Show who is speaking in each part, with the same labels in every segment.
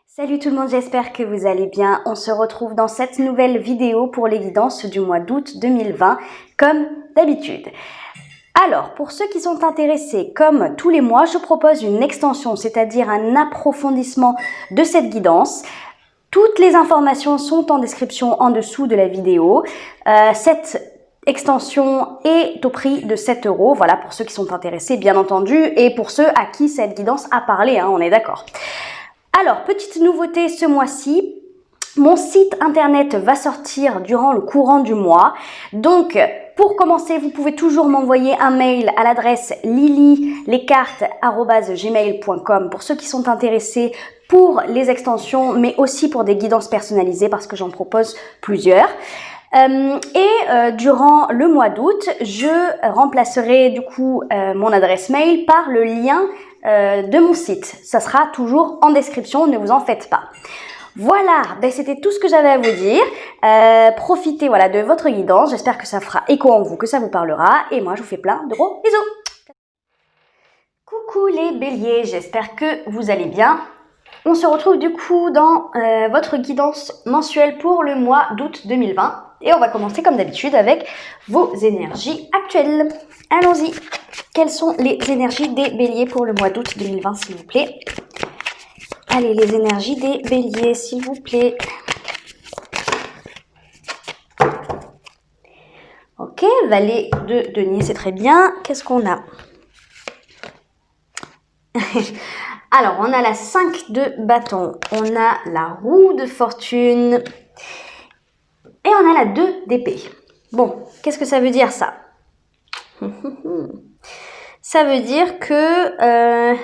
Speaker 1: Salut tout le monde, j'espère que vous allez bien. On se retrouve dans cette nouvelle vidéo pour les guidances du mois d'août 2020, comme d'habitude. Alors, pour ceux qui sont intéressés, comme tous les mois, je propose une extension, c'est-à-dire un approfondissement de cette guidance. Toutes les informations sont en description en dessous de la vidéo. Cette extension est au prix de 7 €, voilà, pour ceux qui sont intéressés, bien entendu, et pour ceux à qui cette guidance a parlé, on est d'accord. Alors, petite nouveauté ce mois-ci, mon site internet va sortir durant le courant du mois. Donc, pour commencer, vous pouvez toujours m'envoyer un mail à l'adresse lilylescartes@gmail.com pour ceux qui sont intéressés pour les extensions, mais aussi pour des guidances personnalisées parce que j'en propose plusieurs. Durant le mois d'août, je remplacerai du coup mon adresse mail par le lien de mon site. Ça sera toujours en description, ne vous en faites pas. Voilà, c'était tout ce que j'avais à vous dire. Profitez de votre guidance. J'espère que ça fera écho en vous, que ça vous parlera. Et moi, je vous fais plein de gros bisous. Coucou les béliers, j'espère que vous allez bien. On se retrouve du coup dans votre guidance mensuelle pour le mois d'août 2020. Et on va commencer comme d'habitude avec vos énergies actuelles. Allons-y. Quelles sont les énergies des béliers pour le mois d'août 2020, s'il vous plaît? Allez, les énergies des béliers, s'il vous plaît. Ok, valet de denier, c'est très bien. Qu'est-ce qu'on a? Alors, on a la 5 de bâton, on a la roue de fortune et on a la 2 d'épée. Bon, qu'est-ce que ça veut dire ça? Ça veut dire que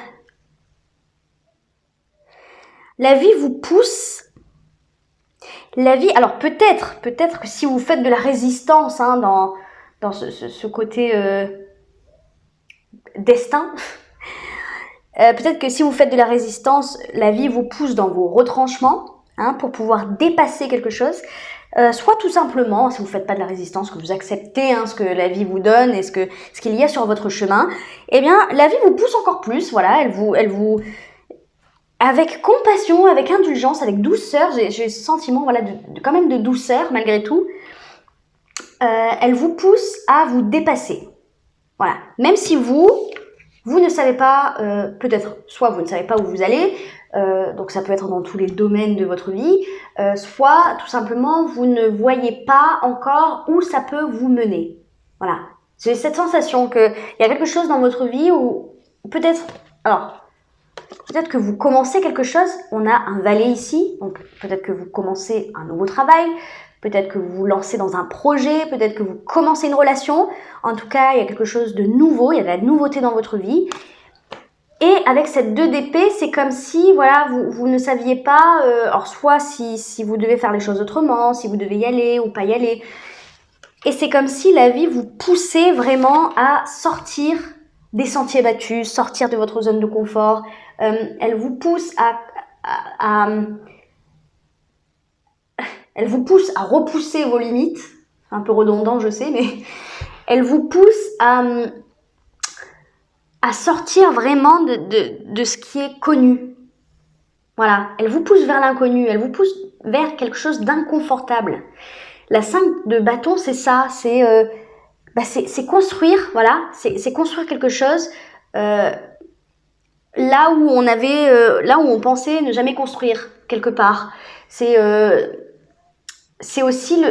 Speaker 1: la vie vous pousse. La vie, alors peut-être que si vous faites de la résistance dans ce côté destin, peut-être que si vous faites de la résistance, la vie vous pousse dans vos retranchements pour pouvoir dépasser quelque chose. Soit tout simplement, si vous ne faites pas de la résistance, que vous acceptez ce que la vie vous donne et ce qu'il y a sur votre chemin, eh bien la vie vous pousse encore plus. Voilà, elle vous avec compassion, avec indulgence, avec douceur, j'ai ce sentiment quand même de douceur malgré tout. Elle vous pousse à vous dépasser. Voilà, même si vous ne savez pas, peut-être, soit vous ne savez pas où vous allez, donc ça peut être dans tous les domaines de votre vie, soit tout simplement vous ne voyez pas encore où ça peut vous mener. Voilà, j'ai cette sensation qu'il y a quelque chose dans votre vie où peut-être que vous commencez quelque chose, on a un valet ici, donc peut-être que vous commencez un nouveau travail, peut-être que vous vous lancez dans un projet, peut-être que vous commencez une relation. En tout cas, il y a quelque chose de nouveau, il y a de la nouveauté dans votre vie. Et avec cette 2 d'épée, c'est comme si vous ne saviez pas, alors soit si vous devez faire les choses autrement, si vous devez y aller ou pas y aller. Et c'est comme si la vie vous poussait vraiment à sortir des sentiers battus, sortir de votre zone de confort. Elle vous pousse elle vous pousse à repousser vos limites. C'est un peu redondant, je sais, mais elle vous pousse à sortir vraiment de ce qui est connu. Voilà, elle vous pousse vers l'inconnu, elle vous pousse vers quelque chose d'inconfortable. La 5 de bâton, c'est ça, c'est construire, voilà, c'est construire quelque chose là où on pensait ne jamais construire quelque part. C'est aussi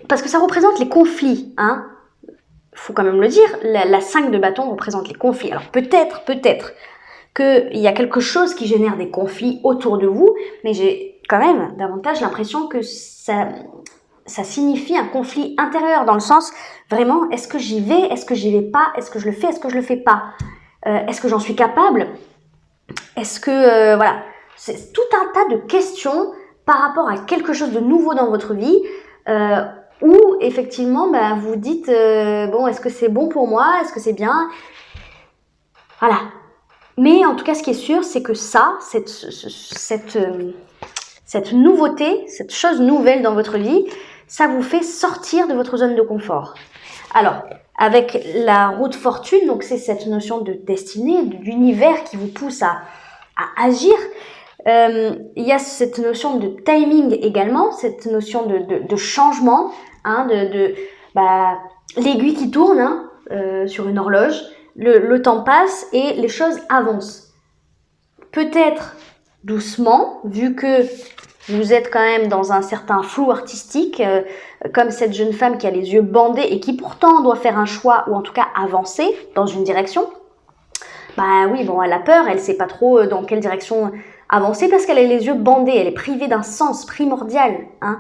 Speaker 1: parce que ça représente les conflits, faut quand même le dire, la 5 de bâton représente les conflits. Alors peut-être qu'il y a quelque chose qui génère des conflits autour de vous, mais j'ai quand même davantage l'impression que ça signifie un conflit intérieur, dans le sens, vraiment, est-ce que j'y vais, est-ce que j'y vais pas, est-ce que je le fais, est-ce que je le fais pas, est-ce que j'en suis capable, est-ce que, c'est tout un tas de questions par rapport à quelque chose de nouveau dans votre vie, où effectivement vous dites est-ce que c'est bon pour moi, est-ce que c'est bien, voilà. Mais en tout cas, ce qui est sûr, c'est que cette nouveauté, cette chose nouvelle dans votre vie, ça vous fait sortir de votre zone de confort. Alors, avec la roue de fortune, donc c'est cette notion de destinée, d'univers qui vous pousse à agir. Il y a cette notion de timing également, cette notion de changement, hein, l'aiguille qui tourne sur une horloge, le temps passe et les choses avancent. Peut-être doucement, vu que vous êtes quand même dans un certain flou artistique, comme cette jeune femme qui a les yeux bandés et qui pourtant doit faire un choix ou en tout cas avancer dans une direction. Bah oui, bon, elle a peur, elle sait pas trop dans quelle direction avancer parce qu'elle a les yeux bandés, elle est privée d'un sens primordial, hein,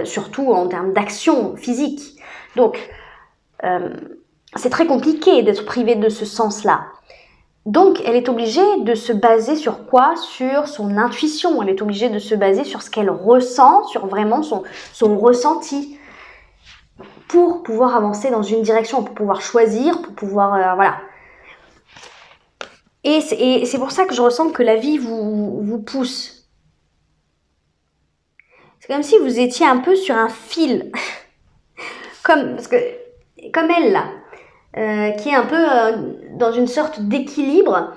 Speaker 1: surtout en termes d'action physique. Donc, c'est très compliqué d'être privée de ce sens-là. Donc, elle est obligée de se baser sur quoi? Sur son intuition. Elle est obligée de se baser sur ce qu'elle ressent, sur vraiment son ressenti, pour pouvoir avancer dans une direction, pour pouvoir choisir, pour pouvoir... voilà. Et c'est pour ça que je ressens que la vie vous pousse. C'est comme si vous étiez un peu sur un fil. Comme elle, là. Qui est un peu dans une sorte d'équilibre,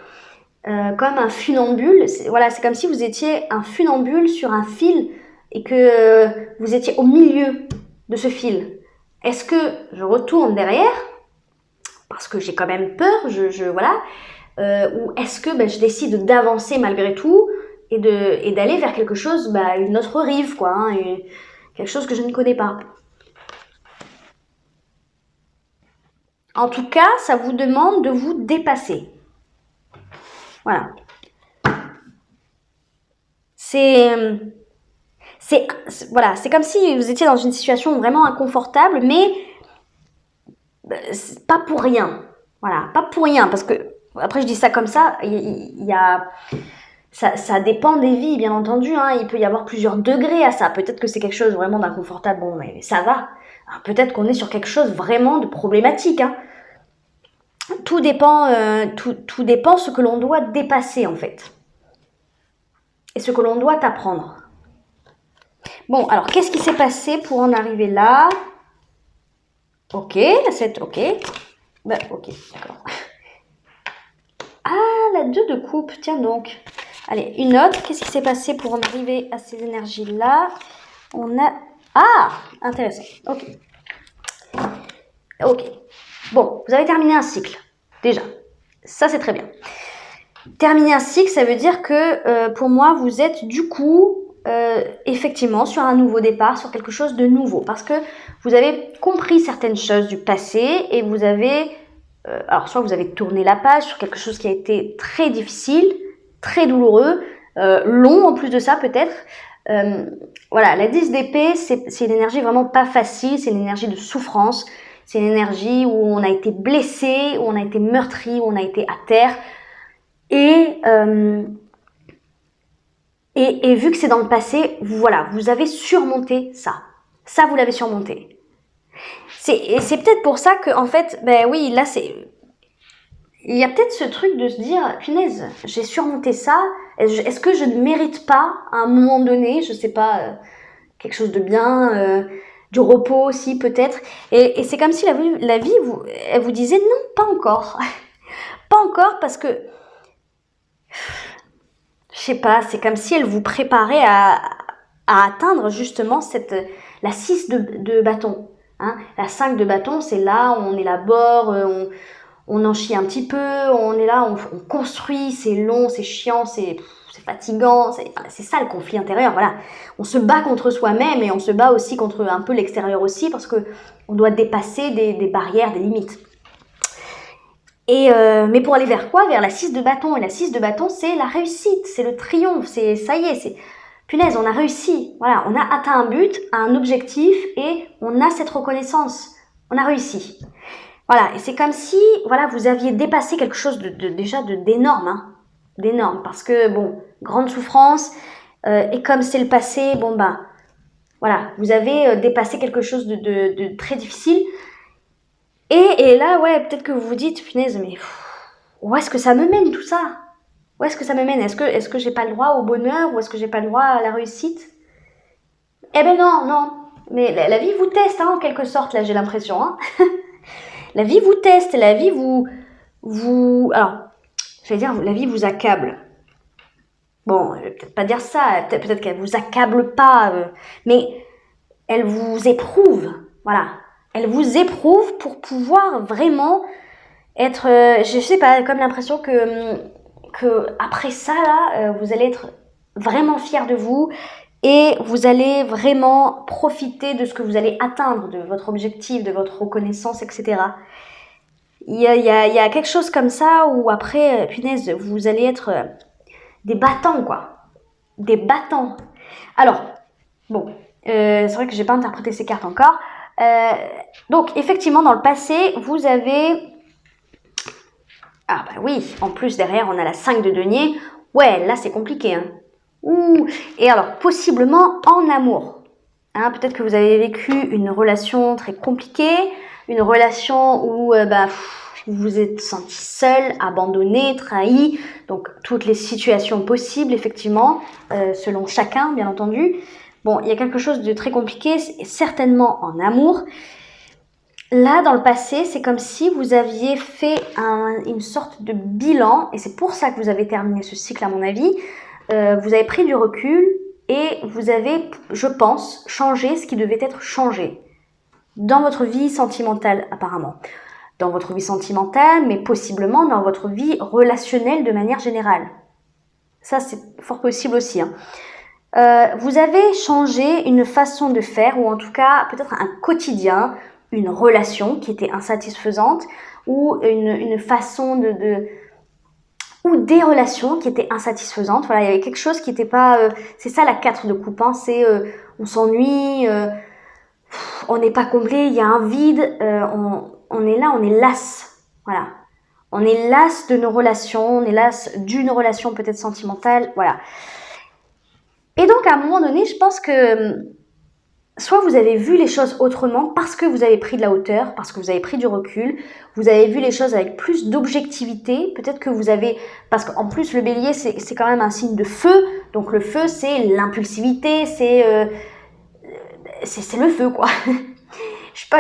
Speaker 1: comme un funambule. C'est comme si vous étiez un funambule sur un fil et que vous étiez au milieu de ce fil. Est-ce que je retourne derrière parce que j'ai quand même peur, ou est-ce que je décide d'avancer malgré tout et d'aller vers quelque chose, une autre rive, quoi, quelque chose que je ne connais pas. En tout cas, ça vous demande de vous dépasser. Voilà. C'est comme si vous étiez dans une situation vraiment inconfortable, mais pas pour rien. Voilà, pas pour rien, parce que, après je dis ça comme ça, ça dépend des vies, bien entendu, hein, il peut y avoir plusieurs degrés à ça. Peut-être que c'est quelque chose vraiment d'inconfortable, bon, mais ça va. Peut-être qu'on est sur quelque chose vraiment de problématique, hein. Tout dépend ce que l'on doit dépasser, en fait. Et ce que l'on doit apprendre. Bon, alors, qu'est-ce qui s'est passé pour en arriver là? Ok, la 7, ok. Ok, d'accord. Ah, la 2 de coupe, tiens donc. Allez, une autre. Qu'est-ce qui s'est passé pour en arriver à ces énergies-là? On a... Ah, intéressant. Ok. Ok. Bon, vous avez terminé un cycle. Déjà. Ça, c'est très bien. Terminer un cycle, ça veut dire que pour moi, vous êtes du coup... effectivement sur un nouveau départ, sur quelque chose de nouveau, parce que vous avez compris certaines choses du passé et vous avez, alors soit vous avez tourné la page sur quelque chose qui a été très difficile, très douloureux, long en plus de ça peut-être. Voilà, la 10 d'épée, c'est une énergie vraiment pas facile, c'est une énergie de souffrance, c'est une énergie où on a été blessé, où on a été meurtri, où on a été à terre et vu que c'est dans le passé, voilà, vous avez surmonté ça. Ça, vous l'avez surmonté. C'est peut-être pour ça que, en fait, oui, là, il y a peut-être ce truc de se dire, punaise, j'ai surmonté ça. Est-ce que je ne mérite pas, à un moment donné, je sais pas, quelque chose de bien, du repos aussi, peut-être. Et c'est comme si la vie, elle vous disait, non, pas encore. Pas encore, parce que... Je sais pas, c'est comme si elle vous préparait à atteindre justement la 6 de bâton. Hein. La 5 de bâton, c'est là où on élabore, on en chie un petit peu, on est là, on construit, c'est long, c'est chiant, c'est fatigant, c'est ça le conflit intérieur, voilà. On se bat contre soi-même et on se bat aussi contre un peu l'extérieur aussi parce que on doit dépasser des barrières, des limites. Mais pour aller vers quoi? Vers la 6 de bâton. Et la 6 de bâton, c'est la réussite, c'est le triomphe, ça y est, c'est punaise, on a réussi. Voilà, on a atteint un but, un objectif et on a cette reconnaissance. On a réussi. Voilà, et c'est comme si, voilà, vous aviez dépassé quelque chose déjà d'énorme, hein, d'énorme. Parce que, bon, grande souffrance, et comme c'est le passé, voilà, vous avez dépassé quelque chose de très difficile. Et là, ouais, peut-être que vous vous dites, punaise, mais où est-ce que ça me mène tout ça? Où est-ce que ça me mène? Est-ce que j'ai pas le droit au bonheur ou est-ce que j'ai pas le droit à la réussite? Eh ben non. Mais la vie vous teste, hein, en quelque sorte, là, j'ai l'impression. Hein. La vie vous teste, la vie alors, je vais dire, la vie vous accable. Bon, je vais peut-être pas dire ça, peut-être qu'elle vous accable pas, mais elle vous éprouve, voilà. Elle vous éprouve pour pouvoir vraiment être, je sais pas, comme l'impression que après ça là, vous allez être vraiment fier de vous et vous allez vraiment profiter de ce que vous allez atteindre, de votre objectif, de votre reconnaissance, etc. Il y a quelque chose comme ça où après, punaise, vous allez être des battants, quoi. Des battants. Alors, bon, c'est vrai que j'ai pas interprété ces cartes encore. Donc, effectivement, dans le passé, vous avez... Ah bah oui, en plus, derrière, on a la 5 de denier. Ouais, là, c'est compliqué, hein. Ouh. Et alors, possiblement en amour. Hein, peut-être que vous avez vécu une relation très compliquée, une relation où vous vous êtes senti seul, abandonné, trahi, donc toutes les situations possibles, effectivement, selon chacun, bien entendu. Bon, il y a quelque chose de très compliqué, certainement en amour. Là, dans le passé, c'est comme si vous aviez fait une sorte de bilan, et c'est pour ça que vous avez terminé ce cycle, à mon avis. Vous avez pris du recul et vous avez, je pense, changé ce qui devait être changé dans votre vie sentimentale, apparemment. Dans votre vie sentimentale, mais possiblement dans votre vie relationnelle de manière générale. Ça, c'est fort possible aussi, hein. Vous avez changé une façon de faire, ou en tout cas peut-être un quotidien, une relation qui était insatisfaisante, ou une façon ou des relations qui étaient insatisfaisantes. Voilà, il y avait quelque chose qui n'était pas... c'est ça la 4 de coupe, hein, c'est on s'ennuie, on n'est pas comblé, il y a un vide, on est là, on est las. Voilà. On est las de nos relations, on est las d'une relation peut-être sentimentale, voilà. Et donc, à un moment donné, je pense que soit vous avez vu les choses autrement parce que vous avez pris de la hauteur, parce que vous avez pris du recul, vous avez vu les choses avec plus d'objectivité, peut-être que vous avez... Parce qu'en plus, le bélier, c'est quand même un signe de feu, donc le feu, c'est l'impulsivité, c'est le feu, quoi.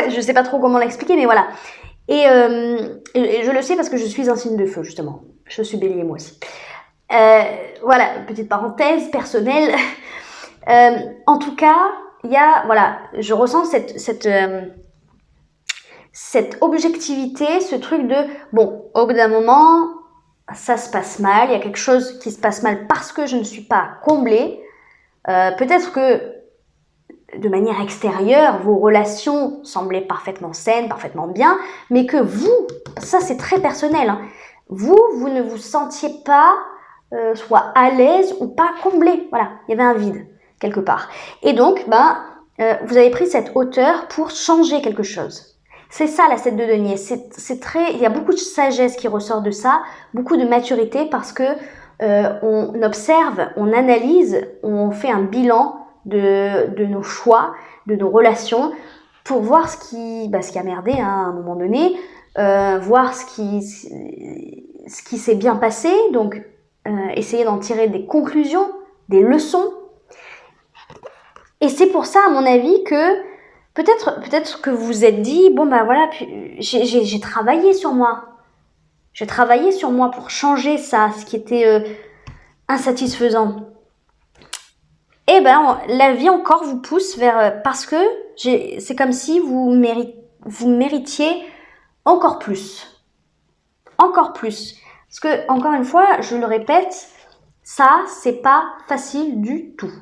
Speaker 1: Je sais pas trop comment l'expliquer, mais voilà. Et je le sais parce que je suis un signe de feu, justement. Je suis bélier, moi aussi. Voilà, petite parenthèse personnelle. En tout cas, il y a, voilà, je ressens cette objectivité, ce truc de, bon, au bout d'un moment, ça se passe mal, il y a quelque chose qui se passe mal parce que je ne suis pas comblée. Peut-être que de manière extérieure, vos relations semblaient parfaitement saines, parfaitement bien, mais que vous, ça c'est très personnel, hein, vous ne vous sentiez pas soit à l'aise ou pas comblé. Voilà, il y avait un vide quelque part. Et donc, vous avez pris cette hauteur pour changer quelque chose. C'est ça la 7 de denier. C'est très, il y a beaucoup de sagesse qui ressort de ça, beaucoup de maturité parce que on observe, on analyse, on fait un bilan de nos choix, de nos relations, pour voir ce qui a merdé, hein, à un moment donné, voir ce qui s'est bien passé, donc essayer d'en tirer des conclusions, des leçons. Et c'est pour ça, à mon avis, que peut-être que vous vous êtes dit, bon ben voilà, j'ai travaillé sur moi. J'ai travaillé sur moi pour changer ça, ce qui était insatisfaisant. Et ben la vie encore vous pousse vers... parce que c'est comme si vous méritiez encore plus. Encore plus. Parce que, encore une fois, je le répète, ça, c'est pas facile du tout.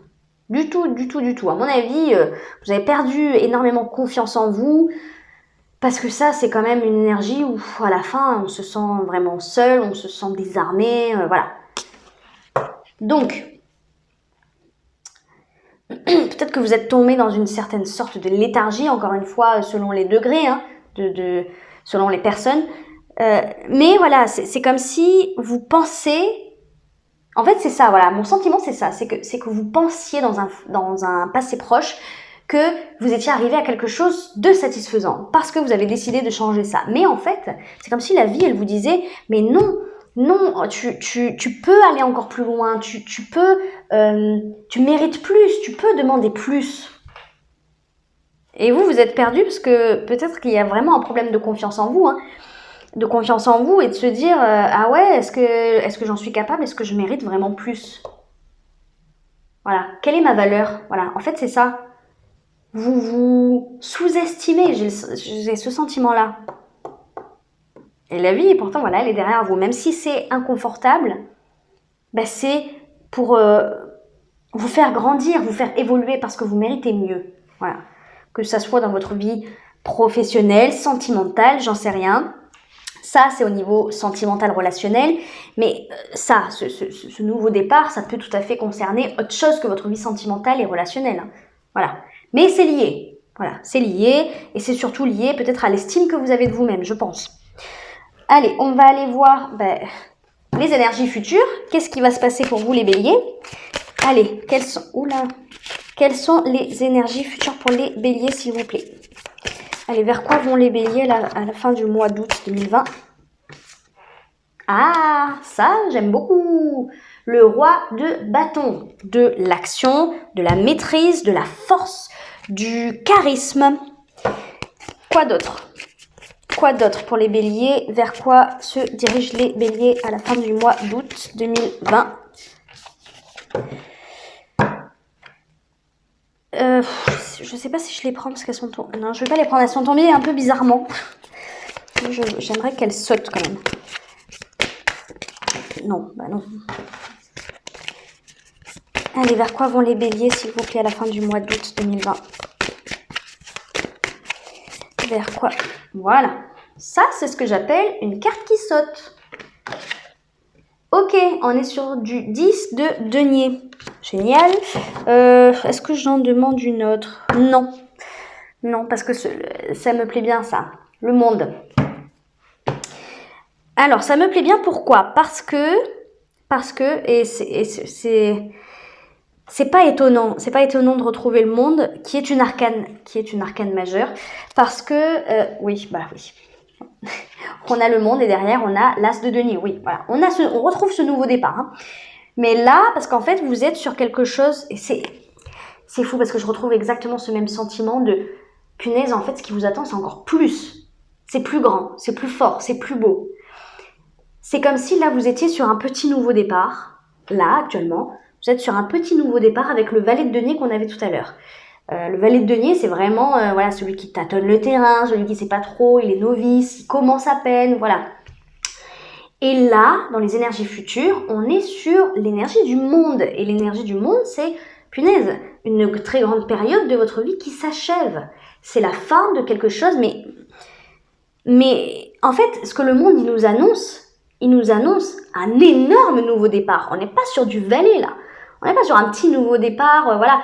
Speaker 1: Du tout, du tout, du tout. À mon avis, vous avez perdu énormément confiance en vous, parce que ça, c'est quand même une énergie où, à la fin, on se sent vraiment seul, on se sent désarmé, voilà. Donc, peut-être que vous êtes tombé dans une certaine sorte de léthargie, encore une fois, selon les degrés, hein, selon les personnes. Mais voilà, c'est comme si vous pensez... En fait, c'est ça, voilà, mon sentiment, c'est ça. C'est que vous pensiez dans un passé proche que vous étiez arrivé à quelque chose de satisfaisant parce que vous avez décidé de changer ça. Mais en fait, c'est comme si la vie, elle vous disait, mais non, tu peux aller encore plus loin, tu mérites plus, tu peux demander plus. Et vous êtes perdu parce que peut-être qu'il y a vraiment un problème de confiance en vous, hein, de confiance en vous et de se dire ah ouais, est-ce que j'en suis capable, est-ce que je mérite vraiment plus? Voilà. Quelle est ma valeur? Voilà. En fait, c'est ça. Vous vous sous-estimez. J'ai ce sentiment-là. Et la vie, pourtant, voilà, elle est derrière vous. Même si c'est inconfortable, ben, c'est pour vous faire grandir, vous faire évoluer parce que vous méritez mieux. Voilà. Que ça soit dans votre vie professionnelle, sentimentale, j'en sais rien. Ça, c'est au niveau sentimental, relationnel. Mais ça, ce nouveau départ, ça peut tout à fait concerner autre chose que votre vie sentimentale et relationnelle. Voilà. Mais c'est lié. Voilà, c'est lié. Et c'est surtout lié peut-être à l'estime que vous avez de vous-même, je pense. Allez, on va aller voir les énergies futures. Qu'est-ce qui va se passer pour vous, les béliers? Allez, quelles sont les énergies futures pour les béliers, s'il vous plaît? Allez, vers quoi vont les béliers à la fin du mois d'août 2020? Ah, ça, j'aime beaucoup. Le roi de bâton, de l'action, de la maîtrise, de la force, du charisme. Quoi d'autre? Quoi d'autre pour les béliers? Vers quoi se dirigent les béliers à la fin du mois d'août 2020? Je sais pas si je les prends parce qu'elles sont tombées. Non, je vais pas les prendre. Elles sont tombées un peu bizarrement. J'aimerais qu'elles sautent quand même. Non, bah non. Allez, vers quoi vont les béliers, s'il vous plaît, à la fin du mois d'août 2020? Vers quoi? Voilà. Ça, c'est ce que j'appelle une carte qui saute. Ok, on est sur du 10 de denier. Génial. Est-ce que j'en demande une autre? Non. Non, parce que ça me plaît bien, ça. Le monde. Alors, ça me plaît bien, pourquoi? Parce que, et c'est pas étonnant de retrouver le monde qui est une arcane majeure, parce que, oui. On a le monde et derrière on a l'as de denier, oui, voilà. On retrouve ce nouveau départ, hein. Mais là, parce qu'en fait, vous êtes sur quelque chose, et c'est fou parce que je retrouve exactement ce même sentiment de punaise, en fait, ce qui vous attend, c'est encore plus. C'est plus grand, c'est plus fort, c'est plus beau. C'est comme si là, vous étiez sur un petit nouveau départ. Là, actuellement, vous êtes sur un petit nouveau départ avec le valet de denier qu'on avait tout à l'heure. Le valet de denier, c'est vraiment voilà, celui qui tâtonne le terrain, celui qui ne sait pas trop, il est novice, il commence à peine, voilà. Et là, dans les énergies futures, on est sur l'énergie du monde. Et l'énergie du monde, c'est, punaise, une très grande période de votre vie qui s'achève. C'est la fin de quelque chose, mais en fait, ce que le monde, il nous annonce un énorme nouveau départ. On n'est pas sur du valet, là. On n'est pas sur un petit nouveau départ, voilà,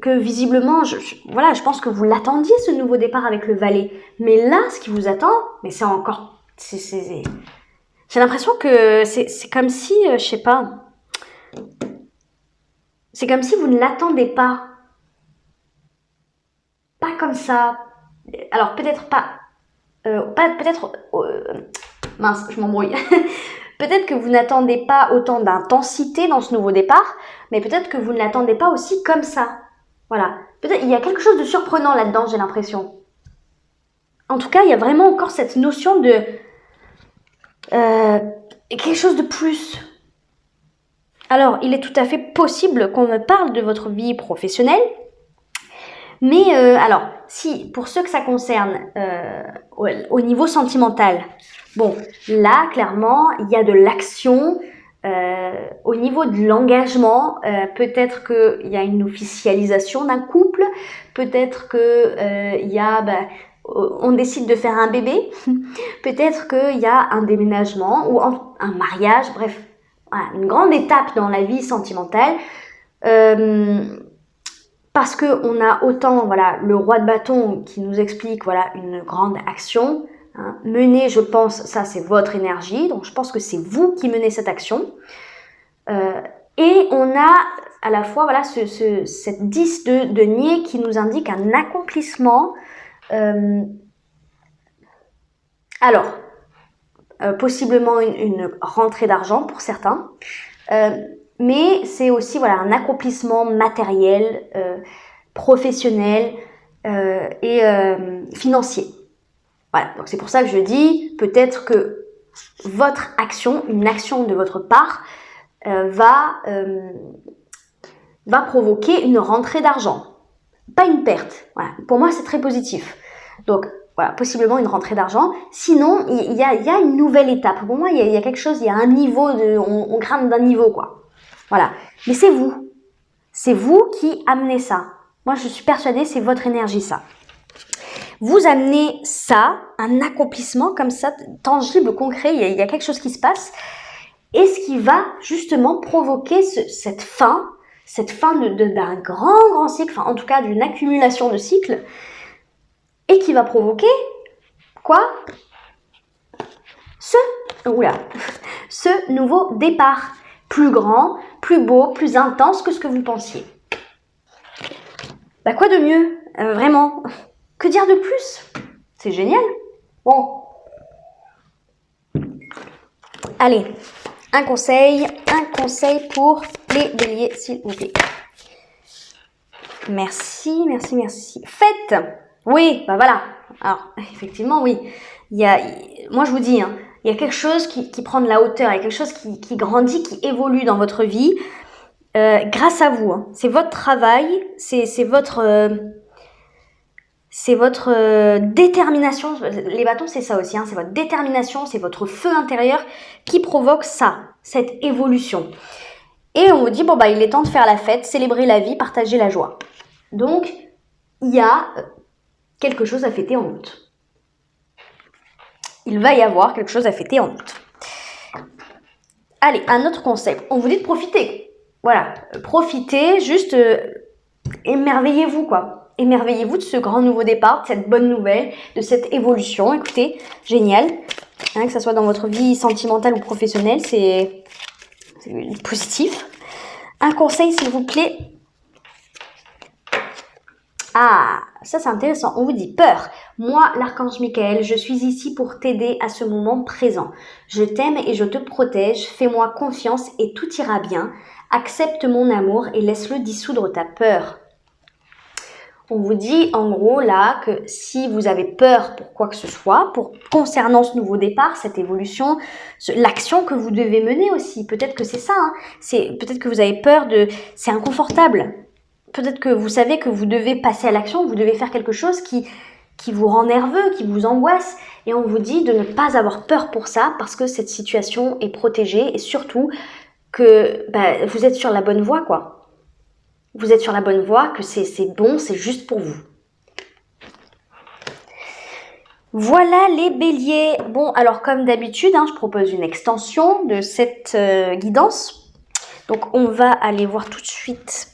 Speaker 1: que visiblement, je pense que vous l'attendiez, ce nouveau départ avec le valet. Mais là, ce qui vous attend, mais c'est encore... J'ai l'impression que c'est comme si, je sais pas, c'est comme si vous ne l'attendez pas. Pas comme ça. Alors, peut-être pas... mince, je m'embrouille. Peut-être que vous n'attendez pas autant d'intensité dans ce nouveau départ, mais peut-être que vous ne l'attendez pas aussi comme ça. Voilà. Peut-être il y a quelque chose de surprenant là-dedans, j'ai l'impression. En tout cas, il y a vraiment encore cette notion de quelque chose de plus. Alors, il est tout à fait possible qu'on me parle de votre vie professionnelle, mais alors, si pour ceux que ça concerne au niveau sentimental, bon, là, clairement, il y a de l'action. Au niveau de l'engagement, peut-être qu'il y a une officialisation d'un couple, peut-être qu'il y a... on décide de faire un bébé, peut-être qu'il y a un déménagement ou un mariage, bref, voilà, une grande étape dans la vie sentimentale. Parce qu'on a autant voilà, le roi de bâton qui nous explique voilà, une grande action, hein, menée, je pense, ça c'est votre énergie, donc je pense que c'est vous qui menez cette action. Et on a à la fois voilà, cette 10 de denier qui nous indique un accomplissement. Alors, possiblement une rentrée d'argent pour certains. Mais c'est aussi voilà, un accomplissement matériel, professionnel et financier. Voilà, donc c'est pour ça que je dis peut-être que votre action, une action de votre part, va va provoquer une rentrée d'argent. Pas une perte. Voilà. Pour moi, c'est très positif. Donc, voilà, possiblement une rentrée d'argent. Sinon, il y a une nouvelle étape. Pour moi, il y a quelque chose, il y a un niveau, on grimpe d'un niveau, quoi. Voilà. Mais c'est vous. C'est vous qui amenez ça. Moi, je suis persuadée, c'est votre énergie, ça. Vous amenez ça, un accomplissement comme ça, tangible, concret, il y a quelque chose qui se passe, et ce qui va justement provoquer cette fin d'un grand cycle, enfin en tout cas d'une accumulation de cycles, et qui va provoquer quoi? Ce nouveau départ, plus grand, plus beau, plus intense que ce que vous pensiez. Bah quoi de mieux, vraiment? Que dire de plus? C'est génial. Bon. Allez, un conseil pour les béliers, s'il vous plaît. Merci. Faites. Oui, bah voilà. Alors, effectivement, oui. Moi, je vous dis, hein, il y a quelque chose qui prend de la hauteur, il y a quelque chose qui grandit, qui évolue dans votre vie grâce à vous. Hein. C'est votre travail, c'est votre détermination. Les bâtons, c'est ça aussi. Hein, c'est votre détermination, c'est votre feu intérieur qui provoque ça, cette évolution. Et on vous dit, bon, bah, il est temps de faire la fête, célébrer la vie, partager la joie. Donc, il y a quelque chose à fêter en août. Il va y avoir quelque chose à fêter en août. Allez, un autre concept. On vous dit de profiter. Voilà, profitez, juste émerveillez-vous, quoi. Émerveillez-vous de ce grand nouveau départ, de cette bonne nouvelle, de cette évolution. Écoutez, génial. Hein, que ce soit dans votre vie sentimentale ou professionnelle, c'est positif. Un conseil, s'il vous plaît. Ah, ça c'est intéressant. On vous dit peur. Moi, l'archange Michael, je suis ici pour t'aider à ce moment présent. Je t'aime et je te protège. Fais-moi confiance et tout ira bien. Accepte mon amour et laisse-le dissoudre ta peur. On vous dit en gros là que si vous avez peur pour quoi que ce soit, concernant ce nouveau départ, cette évolution, l'action que vous devez mener aussi, peut-être que c'est ça, hein, peut-être que vous avez peur c'est inconfortable. Peut-être que vous savez que vous devez passer à l'action, vous devez faire quelque chose qui vous rend nerveux, qui vous angoisse. Et on vous dit de ne pas avoir peur pour ça parce que cette situation est protégée et surtout que vous êtes sur la bonne voie, quoi. Vous êtes sur la bonne voie, que c'est bon, c'est juste pour vous. Voilà les béliers. Bon, alors comme d'habitude, hein, je propose une extension de cette guidance. Donc on va aller voir tout de suite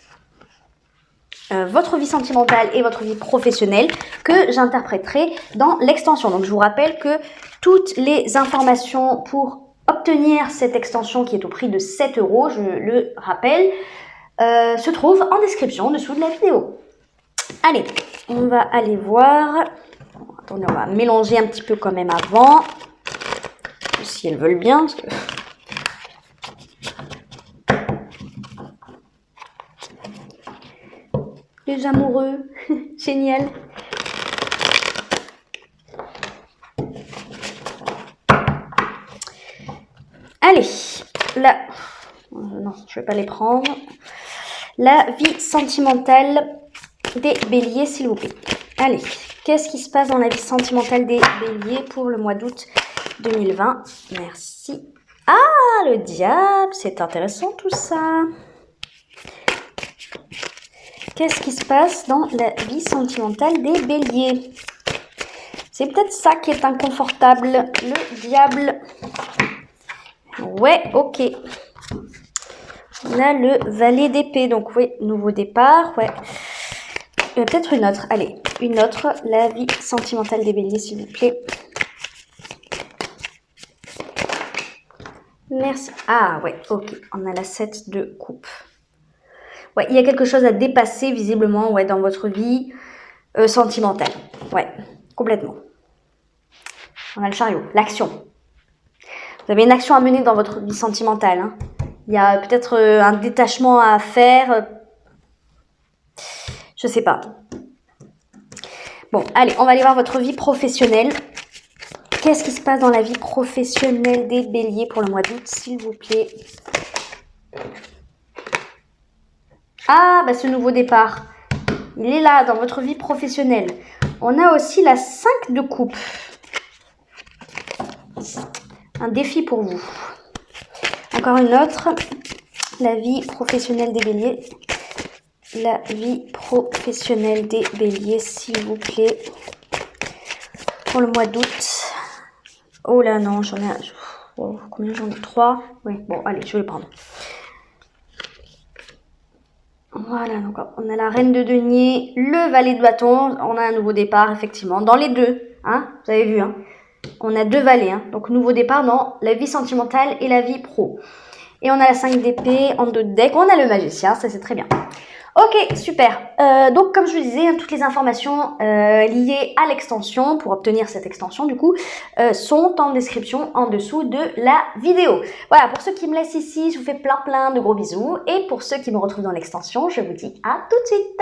Speaker 1: votre vie sentimentale et votre vie professionnelle que j'interpréterai dans l'extension. Donc je vous rappelle que toutes les informations pour obtenir cette extension qui est au prix de 7 €, je le rappelle, se trouvent en description en dessous de la vidéo. Allez, on va aller voir. Attendez, on va mélanger un petit peu quand même avant, si elles veulent bien. Parce que... Les amoureux, génial. Allez, là, non, je vais pas les prendre. La vie sentimentale des béliers, s'il vous plaît. Allez, qu'est-ce qui se passe dans la vie sentimentale des béliers pour le mois d'août 2020? Merci. Ah, le diable, c'est intéressant tout ça. Qu'est-ce qui se passe dans la vie sentimentale des béliers? C'est peut-être ça qui est inconfortable. Le diable. Ouais, ok. On a le valet d'épée. Donc oui, nouveau départ. Ouais. Peut-être une autre. Allez, une autre. La vie sentimentale des béliers, s'il vous plaît. Merci. Ah ouais, ok. On a la 7 de coupe. Ouais, il y a quelque chose à dépasser visiblement, ouais, dans votre vie sentimentale. Ouais, complètement. On a le chariot, l'action. Vous avez une action à mener dans votre vie sentimentale. Hein. Il y a peut-être un détachement à faire. Je sais pas. Bon, allez, on va aller voir votre vie professionnelle. Qu'est-ce qui se passe dans la vie professionnelle des béliers pour le mois d'août, s'il vous plaît? Ah, bah ce nouveau départ, il est là dans votre vie professionnelle. On a aussi la 5 de coupe. Un défi pour vous. Encore une autre. La vie professionnelle des béliers. La vie professionnelle des béliers, s'il vous plaît. Pour le mois d'août. Oh là non, j'en ai... Oh, combien j'en ai? 3. Oui, bon, allez, je vais les prendre. Voilà, donc on a la reine de denier, le valet de bâton. On a un nouveau départ, effectivement. Dans les deux, hein, vous avez vu, hein. On a 2 valets, hein. Donc nouveau départ dans la vie sentimentale et la vie pro. Et on a la 5 d'épée en 2 de deck. On a le magicien, ça c'est très bien. Ok, super. Donc comme je vous disais, toutes les informations liées à l'extension, pour obtenir cette extension du coup, sont en description en dessous de la vidéo. Voilà, pour ceux qui me laissent ici, je vous fais plein de gros bisous. Et pour ceux qui me retrouvent dans l'extension, je vous dis à tout de suite.